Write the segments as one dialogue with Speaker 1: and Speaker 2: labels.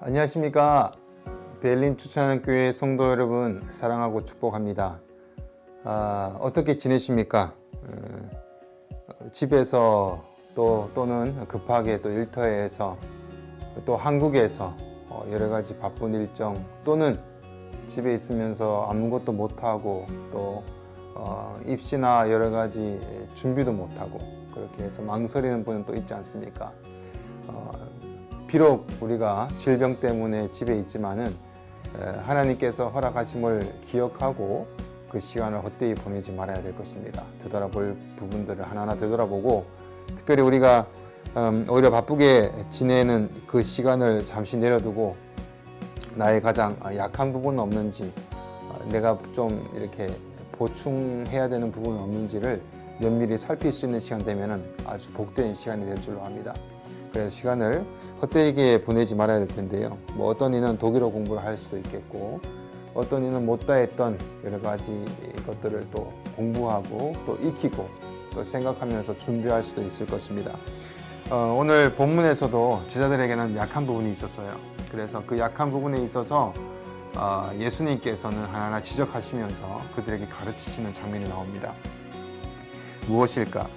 Speaker 1: 안녕하십니까. 베를린 추천하는 교회 성도 여러분, 사랑하고 축복합니다. 어떻게 지내십니까? 집에서 또는 급하게 또 일터에서 또 한국에서 여러 가지 바쁜 일정 또는 집에 있으면서 아무것도 못하고 또 입시나 여러 가지 준비도 못하고 그렇게 해서 망설이는 분은 또 있지 않습니까? 비록 우리가 질병 때문에 집에 있지만은 하나님께서 허락하심을 기억하고 그 시간을 헛되이 보내지 말아야 될 것입니다. 되돌아볼 부분들을 하나하나 되돌아보고 특별히 우리가 오히려 바쁘게 지내는 그 시간을 잠시 내려두고 나의 가장 약한 부분은 없는지 내가 좀 이렇게 보충해야 되는 부분은 없는지를 면밀히 살필 수 있는 시간 되면은 아주 복된 시간이 될 줄로 압니다. 그래서 시간을 헛되게 보내지 말아야 될 텐데요. 뭐 어떤 이는 독일어 공부를 할 수도 있겠고 어떤 이는 못다 했던 여러 가지 것들을 또 공부하고 또 익히고 또 생각하면서 준비할 수도 있을 것입니다. 오늘 본문에서도 제자들에게는 약한 부분이 있었어요. 그래서 그 약한 부분에 있어서 예수님께서는 하나하나 지적하시면서 그들에게 가르치시는 장면이 나옵니다. 무엇일까?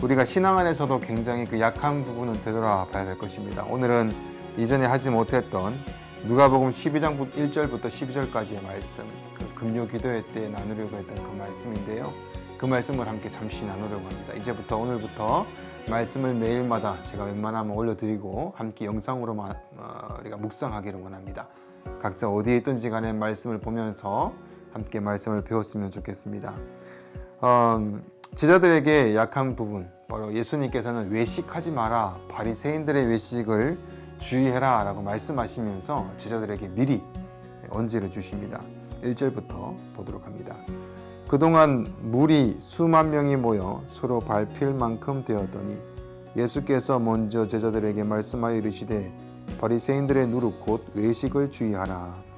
Speaker 1: 우리가 신앙 안에서도 굉장히 그 약한 부분은 되돌아봐야 될 것입니다. 오늘은 이전에 하지 못했던 누가복음 12장 1절부터 12절까지의 말씀, 그 금요 기도회 때 나누려고 했던 그 말씀인데요. 그 말씀을 함께 잠시 나누려고 합니다. 이제부터 오늘부터 말씀을 매일마다 제가 웬만하면 올려드리고 함께 영상으로 우리가 묵상하기를 원합니다. 각자 어디에 있든지 간에 말씀을 보면서 함께 말씀을 배웠으면 좋겠습니다. 제자들에게 약한 부분, 바로 예수님께서는 외식하지 마라, 바리새인들의 외식을 주의해라 라고 말씀하시면서 제자들에게 미리 언지를 주십니다. 1절부터 보도록 합니다. 그동안 무리 수만 명이 모여 서로 밟힐 만큼 되었더니 예수께서 먼저 제자들에게 말씀하여 이르시되 바리새인들의 누룩 곧 외식을 주의하라.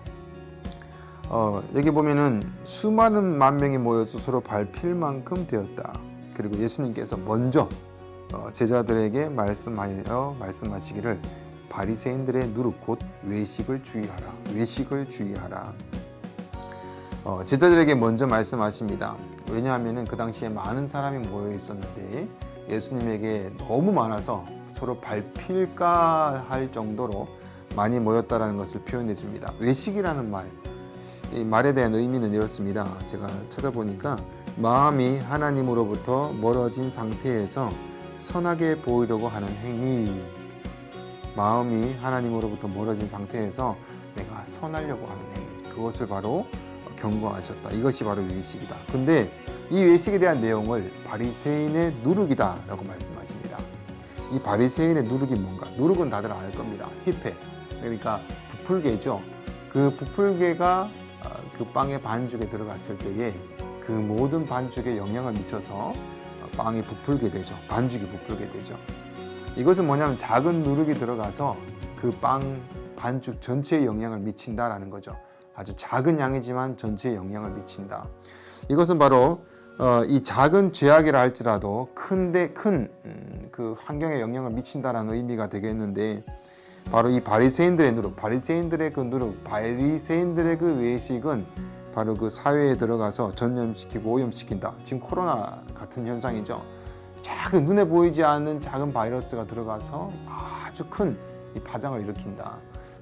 Speaker 1: 여기 보면은 수많은 만 명이 모여서 서로 밟힐 만큼 되었다. 그리고 예수님께서 먼저 제자들에게 말씀하시기를 바리새인들의 누룩 곧 외식을 주의하라. 외식을 주의하라. 제자들에게 먼저 말씀하십니다. 왜냐하면 그 당시에 많은 사람이 모여 있었는데 예수님에게 너무 많아서 서로 밟힐까 할 정도로 많이 모였다라는 것을 표현해 줍니다. 외식이라는 말, 이 말에 대한 의미는 이렇습니다. 제가 찾아보니까 마음이 하나님으로부터 멀어진 상태에서 선하게 보이려고 하는 행위, 마음이 하나님으로부터 멀어진 상태에서 내가 선하려고 하는 행위, 그것을 바로 경고하셨다. 이것이 바로 외식이다. 근데 이 외식에 대한 내용을 바리새인의 누룩이다 라고 말씀하십니다. 이 바리새인의 누룩이 뭔가? 누룩은 다들 알 겁니다. 휘폐, 그러니까 부풀개죠. 그 부풀개가 그 빵의 반죽에 들어갔을 때에 그 모든 반죽에 영향을 미쳐서 빵이 부풀게 되죠. 반죽이 부풀게 되죠. 이것은 뭐냐면 작은 누룩이 들어가서 그 빵 반죽 전체에 영향을 미친다라는 거죠. 아주 작은 양이지만 전체에 영향을 미친다. 이것은 바로 이 작은 죄악이라 할지라도 큰 그 환경에 영향을 미친다라는 의미가 되겠는데 바로 이 바리새인들의 누룩, 바리새인들의 그 누룩, 바리새인들의 그 외식은 바로 그 사회에 들어가서 전염시키고 오염시킨다. 지금 코로나 같은 현상이죠. 작은 눈에 보이지 않는 작은 바이러스가 들어가서 아주 큰 이 파장을 일으킨다.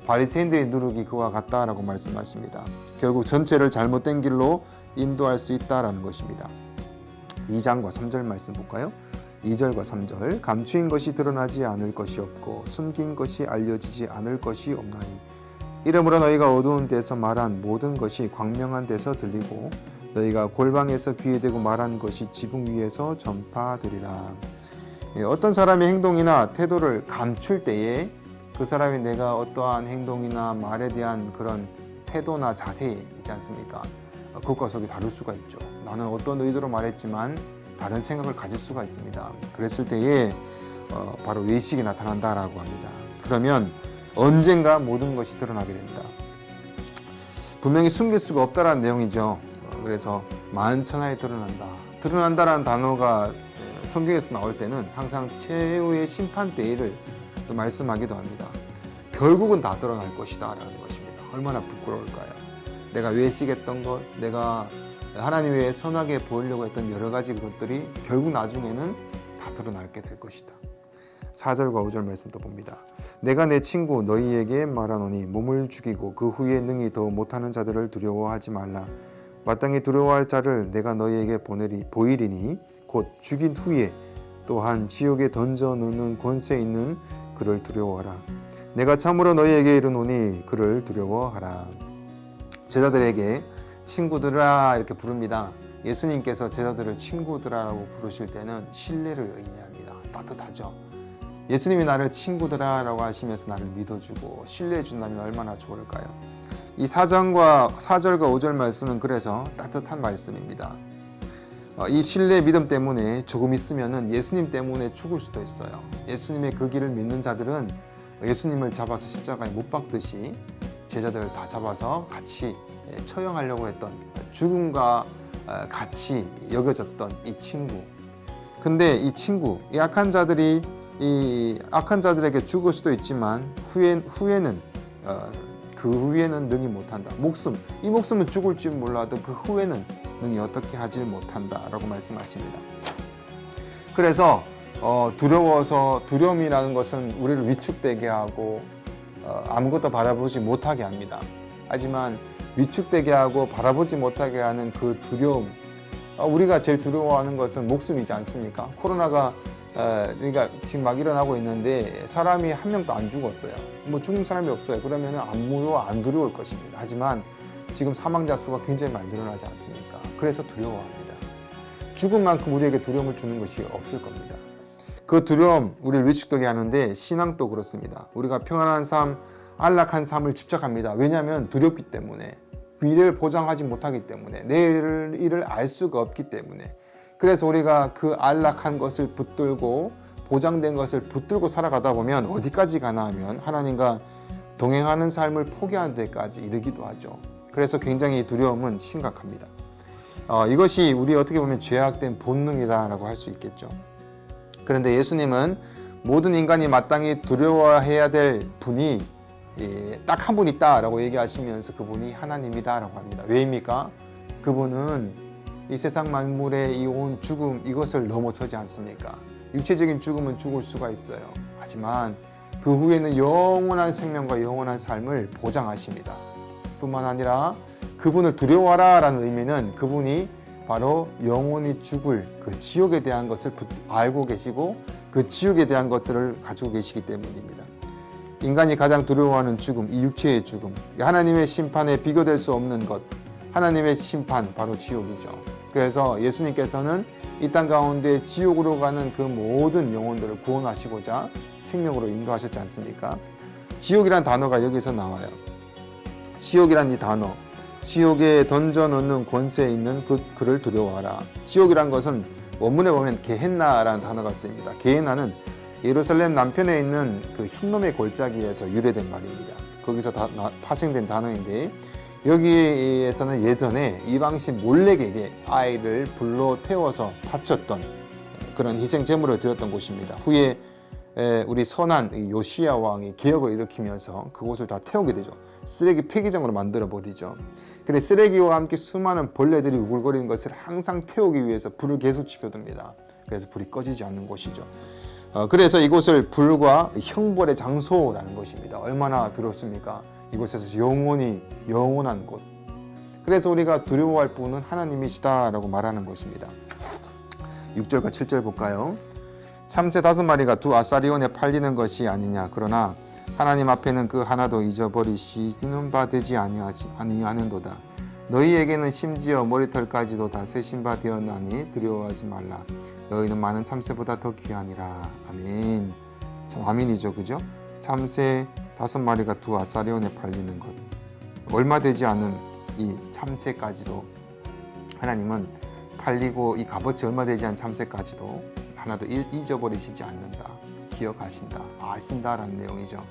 Speaker 1: 바리새인들의 누룩이 그와 같다라고 말씀하십니다. 결국 전체를 잘못된 길로 인도할 수 있다라는 것입니다. 2장과 3절 말씀 볼까요? 2절과 3절 감추인 것이 드러나지 않을 것이 없고 숨긴 것이 알려지지 않을 것이 없나니 이러므로 너희가 어두운 데서 말한 모든 것이 광명한 데서 들리고 너희가 골방에서 귀에 대고 말한 것이 지붕 위에서 전파되리라. 어떤 사람의 행동이나 태도를 감출 때에 그 사람이 내가 어떠한 행동이나 말에 대한 그런 태도나 자세 있지 않습니까? 그것과 속이 다를 수가 있죠. 나는 어떤 의도로 말했지만 다른 생각을 가질 수가 있습니다. 그랬을 때에 바로 외식이 나타난다라고 합니다. 그러면 언젠가 모든 것이 드러나게 된다. 분명히 숨길 수가 없다라는 내용이죠. 그래서 만천하에 드러난다. 드러난다라는 단어가 성경에서 나올 때는 항상 최후의 심판 때를 또 말씀하기도 합니다. 결국은 다 드러날 것이다 라는 것입니다. 얼마나 부끄러울까요? 내가 외식했던 것, 내가 하나님 외에 선하게 보이려고 했던 여러 가지 것들이 결국 나중에는 다 드러나게 될 것이다. 4절과 5절 말씀 또 봅니다. 내가 내 친구 너희에게 말하노니 몸을 죽이고 그 후에 능히 더 못하는 자들을 두려워하지 말라. 마땅히 두려워할 자를 내가 너희에게 보이리니 곧 죽인 후에 또한 지옥에 던져 놓는 권세 있는 그를 두려워하라. 내가 참으로 너희에게 이르노니 그를 두려워하라. 제자들에게 친구들아 이렇게 부릅니다. 예수님께서 제자들을 친구들아라고 부르실 때는 신뢰를 의미합니다. 따뜻하죠. 예수님이 나를 친구들아라고 하시면서 나를 믿어주고 신뢰해 준다면 얼마나 좋을까요? 이 4절과 5절 말씀은 그래서 따뜻한 말씀입니다. 이 신뢰 믿음 때문에 조금 있으면은 예수님 때문에 죽을 수도 있어요. 예수님의 그 길을 믿는 자들은 예수님을 잡아서 십자가에 못 박듯이 제자들을 다 잡아서 같이 처형하려고 했던 죽음과 같이 여겨졌던 이 친구. 근데 이 친구, 이 악한 자들이 이 악한 자들에게 죽을 수도 있지만 후에는 그 후에는 능히 못한다. 이 목숨은 죽을지 몰라도 그 후에는 능히 어떻게 하지 못한다라고 말씀하십니다. 그래서 두려움이라는 것은 우리를 위축되게 하고 아무것도 바라보지 못하게 합니다. 하지만 위축되게 하고 바라보지 못하게 하는 그 두려움, 우리가 제일 두려워하는 것은 목숨이지 않습니까? 코로나가 그러니까 지금 막 일어나고 있는데 사람이 한 명도 안 죽었어요. 뭐 죽은 사람이 없어요. 그러면 아무도 안 두려울 것입니다. 하지만 지금 사망자 수가 굉장히 많이 늘어나지 않습니까? 그래서 두려워합니다. 죽은 만큼 우리에게 두려움을 주는 것이 없을 겁니다. 그 두려움 우리를 위축되게 하는데 신앙도 그렇습니다. 우리가 평안한 삶, 안락한 삶을 집착합니다. 왜냐하면 두렵기 때문에, 미래를 보장하지 못하기 때문에, 내일 일을 알 수가 없기 때문에. 그래서 우리가 그 안락한 것을 붙들고 보장된 것을 붙들고 살아가다 보면 어디까지 가나 하면 하나님과 동행하는 삶을 포기하는 데까지 이르기도 하죠. 그래서 굉장히 두려움은 심각합니다. 이것이 우리 어떻게 보면 죄악된 본능이다라고 할 수 있겠죠. 그런데 예수님은 모든 인간이 마땅히 두려워해야 될 분이 딱 한 분 있다라고 얘기하시면서 그분이 하나님이다라고 합니다. 왜입니까? 그분은 이 세상 만물의 이 온 죽음, 이것을 넘어서지 않습니까? 육체적인 죽음은 죽을 수가 있어요. 하지만 그 후에는 영원한 생명과 영원한 삶을 보장하십니다. 뿐만 아니라 그분을 두려워하라 라는 의미는 그분이 바로 영원히 죽을 그 지옥에 대한 것을 알고 계시고 그 지옥에 대한 것들을 가지고 계시기 때문입니다. 인간이 가장 두려워하는 죽음, 이 육체의 죽음, 하나님의 심판에 비교될 수 없는 것, 하나님의 심판, 바로 지옥이죠. 그래서 예수님께서는 이 땅 가운데 지옥으로 가는 그 모든 영혼들을 구원하시고자 생명으로 인도하셨지 않습니까? 지옥이란 단어가 여기서 나와요. 지옥이란 이 단어, 지옥에 던져놓는 권세에 있는 그를 두려워하라. 지옥이란 것은 원문에 보면 게헨나라는 단어가 쓰입니다. 게헨나는 예루살렘 남편에 있는 그 흰놈의 골짜기에서 유래된 말입니다. 거기서 파생된 단어인데 여기에서는 예전에 이방신 몰렉에게 아이를 불로 태워서 바쳤던 그런 희생 제물을 드렸던 곳입니다. 후에 우리 선한 요시야 왕이 개혁을 일으키면서 그곳을 다 태우게 되죠. 쓰레기 폐기장으로 만들어 버리죠. 근데 쓰레기와 함께 수많은 벌레들이 우글거리는 것을 항상 태우기 위해서 불을 계속 지펴둡니다. 그래서 불이 꺼지지 않는 곳이죠. 그래서 이곳을 불과 형벌의 장소라는 것입니다. 얼마나 두렵습니까? 이곳에서 영원한 곳. 그래서 우리가 두려워할 분은 하나님이시다라고 말하는 것입니다. 6절과 7절 볼까요? 참새 5마리가 두 아사리온에 팔리는 것이 아니냐. 그러나 하나님 앞에는 그 하나도 잊어버리시는 바 되지 아니하는도다. 너희에게는 심지어 머리털까지도 다 세신 바 되었나니 두려워하지 말라. 너희는 많은 참새보다 더 귀하니라. 아멘. 참 아멘이죠, 그죠? 참새 5마리가 두 아사리온에 팔리는 것. 얼마 되지 않은 이 참새까지도 하나님은 팔리고, 이 값어치 얼마 되지 않은 참새까지도 하나도 잊어버리시지 않는다. 기억하신다. 아신다라는 내용이죠.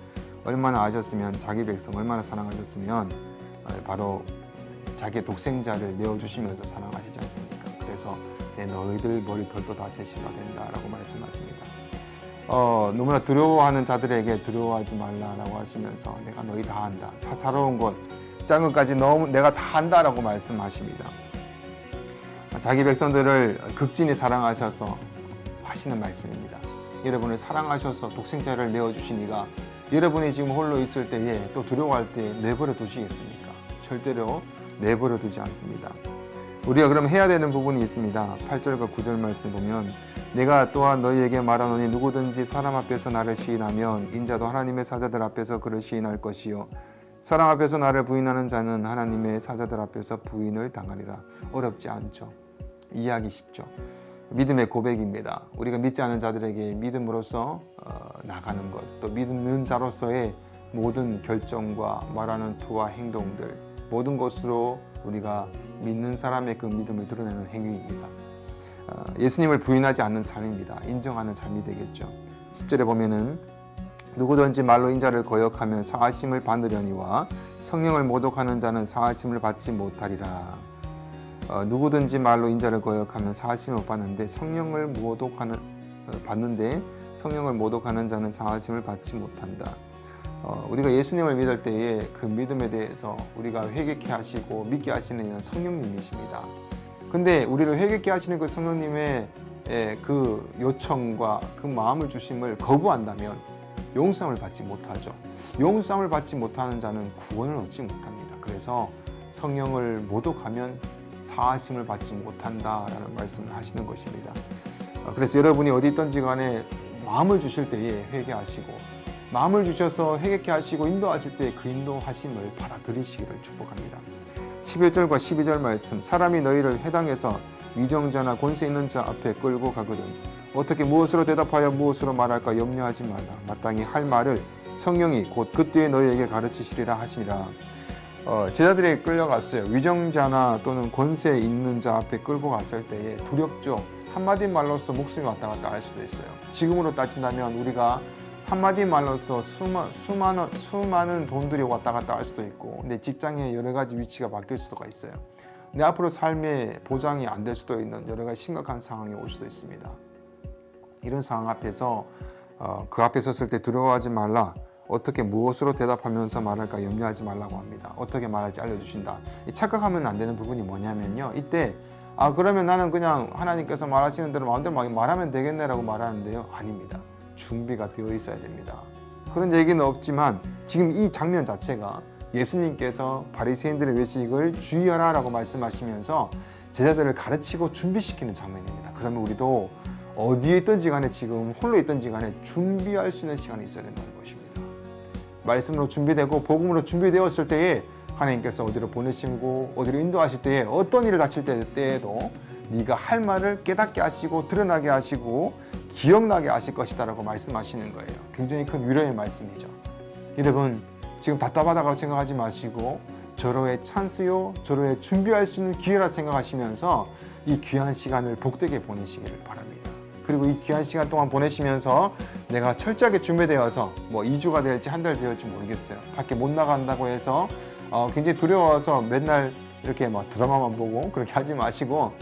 Speaker 1: 얼마나 아셨으면, 자기 백성 얼마나 사랑하셨으면 바로 자기의 독생자를 내어주시면서 사랑하시지 않습니까? 그래서 내 너희들 머리털도 다 세신 바 된다라고 말씀하십니다. 너무나 두려워하는 자들에게 두려워하지 말라라고 하시면서 내가 너희 다 안다. 사사로운 것, 작은 것까지 너무 내가 다 안다라고 말씀하십니다. 자기 백성들을 극진히 사랑하셔서 하시는 말씀입니다. 여러분을 사랑하셔서 독생자를 내어주신 이가 여러분이 지금 홀로 있을 때에 또 두려워할 때 내버려 두시겠습니까? 절대로 내버려 두지 않습니다. 우리가 그럼 해야 되는 부분이 있습니다. 8절과 9절 말씀 보면 내가 또한 너희에게 말하노니 누구든지 사람 앞에서 나를 시인하면 인자도 하나님의 사자들 앞에서 그를 시인할 것이요 사람 앞에서 나를 부인하는 자는 하나님의 사자들 앞에서 부인을 당하리라. 어렵지 않죠. 이해하기 쉽죠. 믿음의 고백입니다. 우리가 믿지 않은 자들에게 믿음으로써 나가는 것, 또 믿는 자로서의 모든 결정과 말하는 투와 행동들, 모든 것으로 우리가 믿는 사람의 그 믿음을 드러내는 행위입니다. 예수님을 부인하지 않는 삶입니다. 인정하는 삶이 되겠죠. 10절에 보면은 누구든지 말로 인자를 거역하면 사하심을 받으려니와 성령을 모독하는 자는 사하심을 받지 못하리라. 누구든지 말로 인자를 거역하면 사하심을 못 받는데 성령을 받는데 성령을 모독하는 자는 사하심을 받지 못한다. 우리가 예수님을 믿을 때에 그 믿음에 대해서 우리가 회개케 하시고 믿게 하시는 이는 성령님이십니다. 근데 우리를 회개케 하시는 그 성령님의 그 요청과 그 마음을 주심을 거부한다면 용서함을 받지 못하죠. 용서함을 받지 못하는 자는 구원을 얻지 못합니다. 그래서 성령을 모독하면 사하심을 받지 못한다라는 말씀을 하시는 것입니다. 그래서 여러분이 어디 있든지 간에 마음을 주실 때에 회개하시고 마음을 주셔서 회개케 하시고 인도하실 때 그 인도하심을 받아들이시기를 축복합니다. 11절과 12절 말씀 사람이 너희를 회당에서 위정자나 권세 있는 자 앞에 끌고 가거든 어떻게 무엇으로 대답하여 무엇으로 말할까 염려하지 말라. 마땅히 할 말을 성령이 곧 그때에 너희에게 가르치시리라 하시니라. 제자들이 끌려갔어요. 위정자나 또는 권세 있는 자 앞에 끌고 갔을 때에 두렵죠. 한마디 말로써 목숨이 왔다 갔다 할 수도 있어요. 지금으로 따진다면 우리가 한마디 말로써 수많은 돈들이 왔다 갔다 할 수도 있고 내 직장의 여러 가지 위치가 바뀔 수도 있어요. 내 앞으로 삶의 보장이 안 될 수도 있는 여러 가지 심각한 상황이 올 수도 있습니다. 이런 상황 앞에서 그 앞에 섰을 때 두려워하지 말라. 어떻게 무엇으로 대답하면서 말할까 염려하지 말라고 합니다. 어떻게 말할지 알려주신다. 착각하면 안 되는 부분이 뭐냐면요. 이때 그러면 나는 그냥 하나님께서 말하시는 대로 마음대로 말하면 되겠네라고 말하는데요. 아닙니다. 준비가 되어 있어야 됩니다. 그런 얘기는 없지만 지금 이 장면 자체가 예수님께서 바리새인들의 외식을 주의하라라고 말씀하시면서 제자들을 가르치고 준비시키는 장면입니다. 그러면 우리도 어디에 있든지 간에 지금 홀로 있든지 간에 준비할 수 있는 시간이 있어야 된다는 것입니다. 말씀으로 준비되고 복음으로 준비되었을 때에 하나님께서 어디로 보내시고 어디로 인도하실 때에 어떤 일을 닥칠 때에도 네가 할 말을 깨닫게 하시고 드러나게 하시고 기억나게 하실 것이다 라고 말씀하시는 거예요. 굉장히 큰 위로의 말씀이죠. 여러분 지금 답답하다고 생각하지 마시고 절호의 찬스요 절호의 준비할 수 있는 기회라 생각하시면서 이 귀한 시간을 복되게 보내시기를 바랍니다. 그리고 이 귀한 시간 동안 보내시면서 내가 철저하게 준비되어서 2주가 될지 한 달 될지 모르겠어요. 밖에 못 나간다고 해서 굉장히 두려워서 맨날 이렇게 드라마만 보고 그렇게 하지 마시고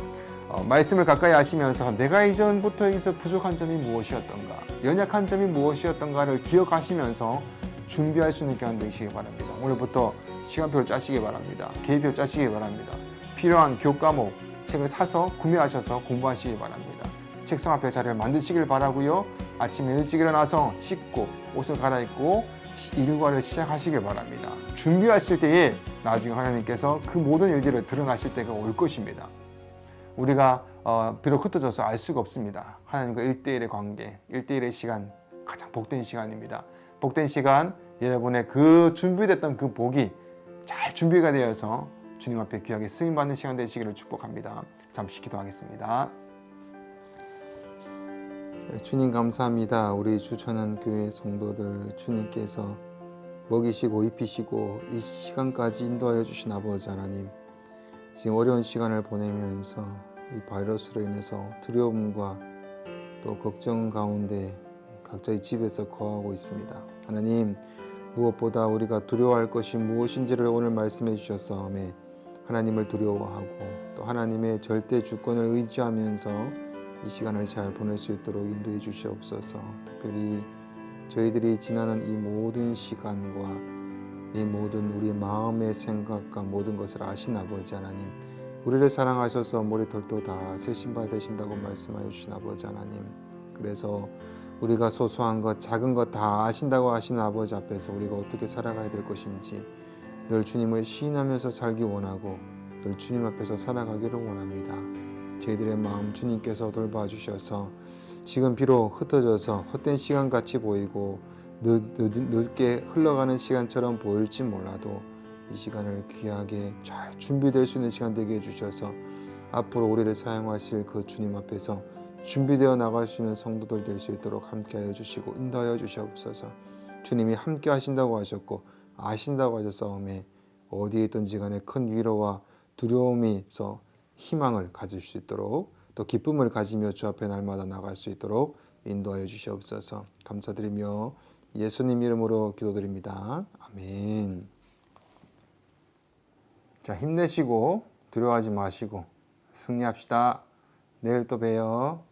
Speaker 1: 말씀을 가까이 하시면서 내가 이전부터 여기서 부족한 점이 무엇이었던가 연약한 점이 무엇이었던가를 기억하시면서 준비할 수 있는 기간 되시기 바랍니다. 오늘부터 시간표를 짜시기 바랍니다. 계획표 짜시기 바랍니다. 필요한 교과목 책을 사서 구매하셔서 공부하시기 바랍니다. 책상 앞에 자리를 만드시길 바라고요. 아침에 일찍 일어나서 씻고 옷을 갈아입고 일과를 시작하시길 바랍니다. 준비하실 때에 나중에 하나님께서 그 모든 일들을 드러나실 때가 올 것입니다. 우리가 비록 흩어져서 알 수가 없습니다. 하나님과 1대1의 관계, 1대1의 시간 가장 복된 시간입니다. 복된 시간 여러분의 그 준비됐던 그 복이 잘 준비가 되어서 주님 앞에 귀하게 쓰임받는 시간 되시기를 축복합니다. 잠시 기도하겠습니다. 주님 감사합니다. 우리 주천한교회 성도들 주님께서 먹이시고 입히시고 이 시간까지 인도하여 주신 아버지 하나님, 지금 어려운 시간을 보내면서 이 바이러스로 인해서 두려움과 또 걱정 가운데 각자의 집에서 거하고 있습니다. 하나님, 무엇보다 우리가 두려워할 것이 무엇인지를 오늘 말씀해 주셨사오매 하나님을 두려워하고 또 하나님의 절대 주권을 의지하면서 이 시간을 잘 보낼 수 있도록 인도해 주시옵소서. 특별히 저희들이 지나는 이 모든 시간과 이 모든 우리의 마음의 생각과 모든 것을 아신 아버지 하나님, 우리를 사랑하셔서 머리털도 다 세신 바 되신다고 말씀하여 주신 아버지 하나님, 그래서 우리가 소소한 것 작은 것 다 아신다고 하시는 아버지 앞에서 우리가 어떻게 살아가야 될 것인지 늘 주님을 시인하면서 살기 원하고 늘 주님 앞에서 살아가기를 원합니다. 저희들의 마음 주님께서 돌봐주셔서 지금 비록 흩어져서 헛된 시간같이 보이고 늦게 흘러가는 시간처럼 보일지 몰라도 이 시간을 귀하게 잘 준비될 수 있는 시간 되게 해주셔서 앞으로 우리를 사용하실 그 주님 앞에서 준비되어 나갈 수 있는 성도들 될 수 있도록 함께하여 주시고 인도하여 주시옵소서. 주님이 함께 하신다고 하셨고 아신다고 하셨사오매 어디에 있든지 간에 큰 위로와 두려움에서 희망을 가질 수 있도록 또 기쁨을 가지며 주 앞에 날마다 나갈 수 있도록 인도하여 주시옵소서. 감사드리며 예수님 이름으로 기도드립니다. 아멘. 자, 힘내시고 두려워하지 마시고 승리합시다. 내일 또 봬요.